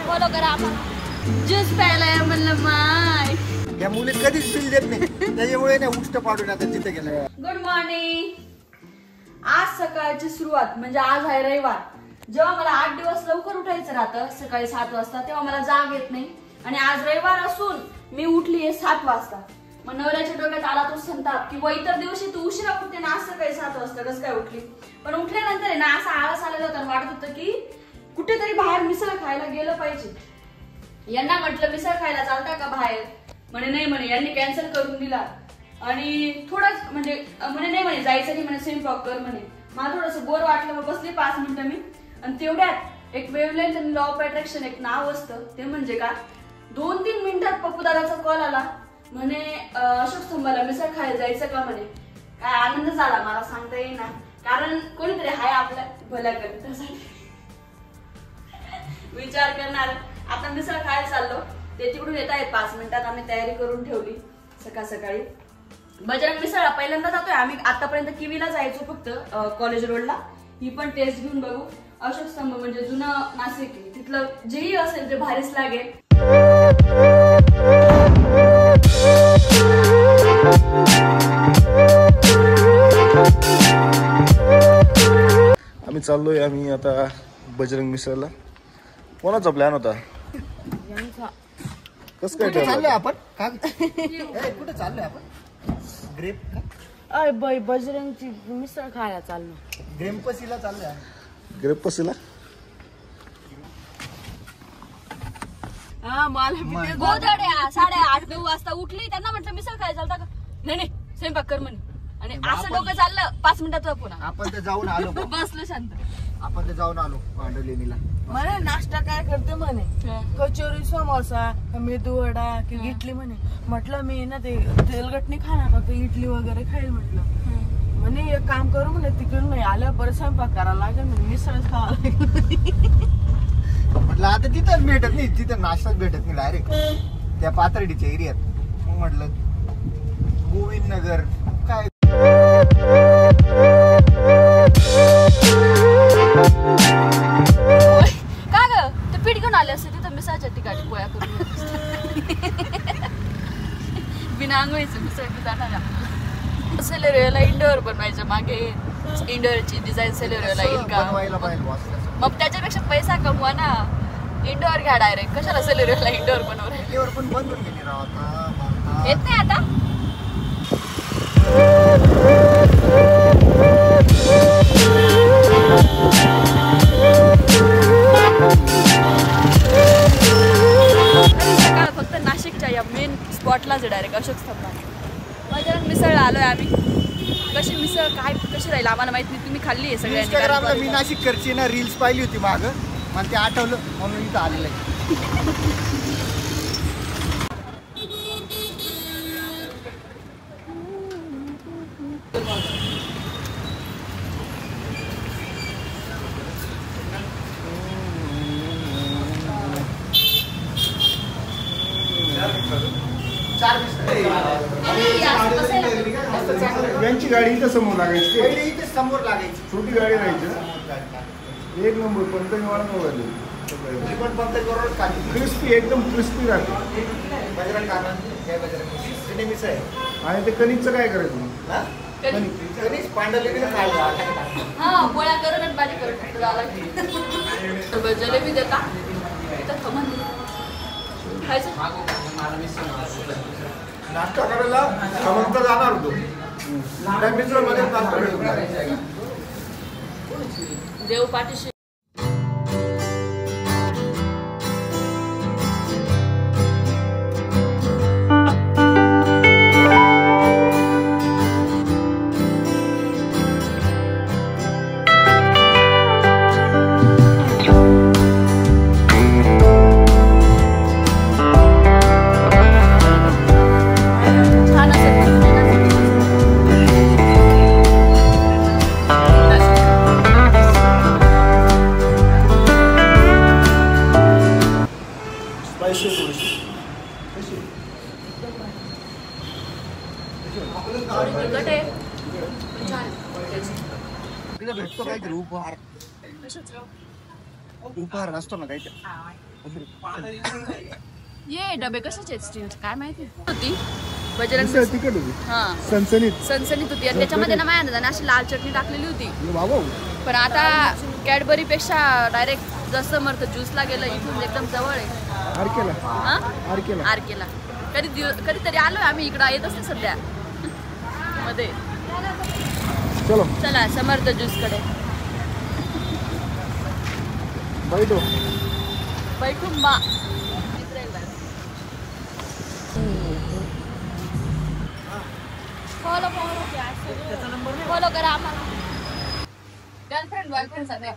Follow करा आम्हाला. Juice प्यायला या म्हणलं माय. या मुली कधीच बिल देत नाही, त्याच्यामुळे नाही उष्ट पाडून आता जिथे गेलं. Good morning. आज सकाळची सुरुवात म्हणजे आज आहे रविवार. जेव्हा मला 8 दिवस लवकर उठायचं राहतं सकाळी 7 वाजता तेव्हा मला जाग येत नाही. आणि आज रविवार असून मी उठलीये 7 वाजता. मग नवऱ्याच्या डोक्यात आला तो संताप की इतर दिवशी तू उशिरा उठते ना, आज सकाळी 7 वाजता कसं काय उठली. पण उठल्यानंतर आहे ना असा आळस आलेला होता, वाटत होतं की कुठेतरी बाहेर मिसळ खायला गेलं पाहिजे. यांना म्हटलं मिसळ खायला चालता का बाहेर, म्हणे नाही म्हणे, यांनी कॅन्सल करून दिला. आणि थोडंच म्हणजे नाही म्हणे जायचं नाही म्हणे, स्वयंपाक कर म्हणे. मला थोडस बोर वाटलं, मग बसले 5 मिनिटं मी. आणि तेवढ्यात एक वेवलेंथ आणि लॉ ऑफ अट्रॅक्शन एक नाव असतं, ते म्हणजे का 2-3 मिनिटात पप्पू दादाचा कॉल आला, म्हणे अशोक स्तंभाला मिसळ खायला जायचं का म्हणे. काय आनंद झाला मला सांगता येईना, कारण कोणीतरी हाय आपल्या भल्या करण्यासाठी विचार करणार. आता मिसळ खायला चाललो, ते तिकडून येत आहेत 5 मिनिटात. आम्ही तयारी करून ठेवली सकाळ सकाळी. बजरंग मिसळला पहिल्यांदा जातोय आम्ही. आतापर्यंत किवीला जायचो फक्त कॉलेज रोडला. ही पण टेस्ट घेऊन बघू. अशोक स्तंभ म्हणजे जुनं नाशिक, तिथलं जेही असेल ते भारीच लागेल. आम्ही चाललोय आता बजरंग मिसळला. कोणाचा प्लॅन होता? कस काय चाललोय आपण? कुठे चाललोय आपण? ग्रेप अय बाई बजरंगची मिसळ खायला चाललो. ग्रेमपसीला चाललोय. ग्रेमपसीला? हा मला गोधड्या 8:30-9 वाजता उठली. त्यांना म्हटलं मिसळ खायला चालता का, नाही स्वयंपाक कर म्हणे. आणि असं डोकं चाललं 5 मिनिटात पुन्हा आपण ते जाऊन आलो. बसलो शांत. आपण ते जाऊन आलो पांडवलेनीला. म्हणे नाश्ता काय करते म्हणे, कचोरी समोसा मेदू वडा की इडली म्हणे. म्हटलं मी ना ते तेलगट नाही खाणार का, इडली वगैरे खाईल म्हटलं. म्हणे एक काम करू म्हणे, तिकडून नाही आलं परत स्वयंपाक करायला लागेल म्हणे, मिसळच खावा लागेल. म्हटलं आता तिथंच भेटत नाही, तिथं नाश्ताच भेटत नाही डायरेक्ट त्या पाथर्डीच्या एरियात. मग म्हटलं गोविंद नगर काय का ग, ते पीठ घेऊन आले असते तिथं मिसळच्या ठिकाणी पोळ्या करून बिना आंघोळीचं मिसळ जाणार. सेलेरियोला इंडोर बनवायचं, मागे इंडोरची डिझाईन सेलेरियोला येईल का, मग त्याच्यापेक्षा पैसा कमवा ना. इंडोर घ्या डायरेक्ट, कशाला सेलेरियोला इंडोर बनवणार. पण बनवून गेली राव आता. येत नाही आता. फक्त नाशिकच्या या मेन स्पॉटलाच डायरेक्ट अशोक स्तंभाला बजरंग मिसळला आलोय आम्ही. कशी मिसळ काय कशी राहील आम्हाला माहित नाही, तुम्ही खाल्ली आहे सगळ्यांनी. मी नाशिक करची ना रील्स पाहिली होती माग, मला ते आठवलं म्हणून इथं आलेलं आहे. यांची गाडी इथं समोर लागायची, पहिले इथे समोर लागायची, छोटी गाडी राहायची. एक नंबर पंतवाळा मोबाईल पण पंतगड खाली क्रिस्पी, एकदम क्रिस्पी राहते. बजरंग काका जय बजरंग मिसळ आहे. आणि ते कणिकचं काय करायचं? कणिक पांडवलेनीला खायला हा पोळ्या करून आणि भाजी करून जलेबी देता खायचं. नाश्ता करायला समंत जाणार होतो, मिसळमध्ये देव पाठीशी. भेटतो काहीतरी उपहार, उपहार असतो ना काहीतरी. ये डबे कशाचे आहेत स्टीलचे काय माहिती होती बजरंग मिसळ तिखट होती हा सनसनीत सनसनीत होती आणि त्याच्यामध्ये ना माझ्या अशी लाल चटणी टाकलेली होती बाबा पण आता कॅडबरी पेक्षा डायरेक्ट जसं मरत ज्यूसला गेलं इथून एकदम जवळ आहे आरकेला हा आरकेला आरकेला कधीतरी आलोय आम्ही इकडं येतच नाही सध्या मध्ये चलो चला समर्थ ज्यूस कडे बैठो बैठुंबा फॉलो करा आम्हाला गर्लफ्रेंड बॉयफ्रेंड सगळे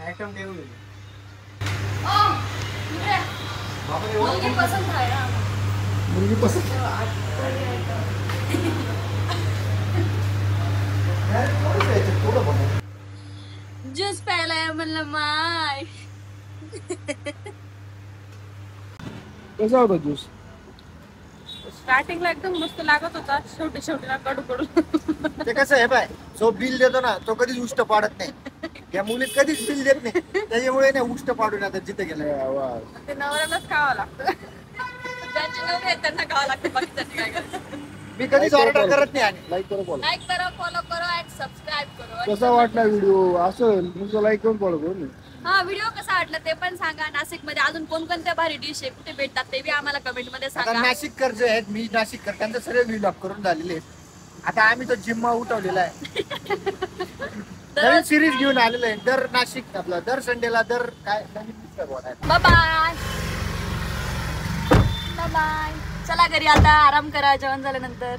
आयटम देऊ मुलगी पसंत आहे ना मुलगी पसंत ज्यूस प्यायला म्हणलं माय कसा होता ज्यूस स्टार्टिंगला एकदम मस्त लागत होता शेवटी ना कडू कडू ते कसं आहे बाय जो बिल देतो ना तो कधीच उष्ट पाडत नाही त्या मुलीत कधीच बिल देत नाही त्याच्यामुळे नाही उष्ट पाडून आता जिथे गेलं ते नवऱ्यालाच खावं लागतं ज्यांचे नवरे आहेत त्यांना खावं लागतं बाकी त्यांनी काय करतात मी कधीच ऑर्डर करत नाही आणि लाईक करा फॉलो लाईक करा फॉलो करा आणि सबस्क्राईब करा कसा वाटला व्हिडिओ असं तुमचं लाईक करून फॉलो करू हा व्हिडिओ कसा वाटला ते पण सांगा नाशिक मध्ये अजून कोणकोणत्या भारी डिश आहे कुठे भेटतात ते बी आम्हाला कमेंट मध्ये आता सांगा नाशिककर जे आहेत मी नाशिककर त्यांचं सर्व व्हिलॉग करून झालेले आहेत आता आम्ही तो जिम्मा उठवलेला आहे नवीन सिरीज घेऊन आलेलो आहे दर नाशिक आपला दर संडेला दर काय नवीन बाय बाय बाय बाय चला घरी आता आराम करा जेवण झाल्यानंतर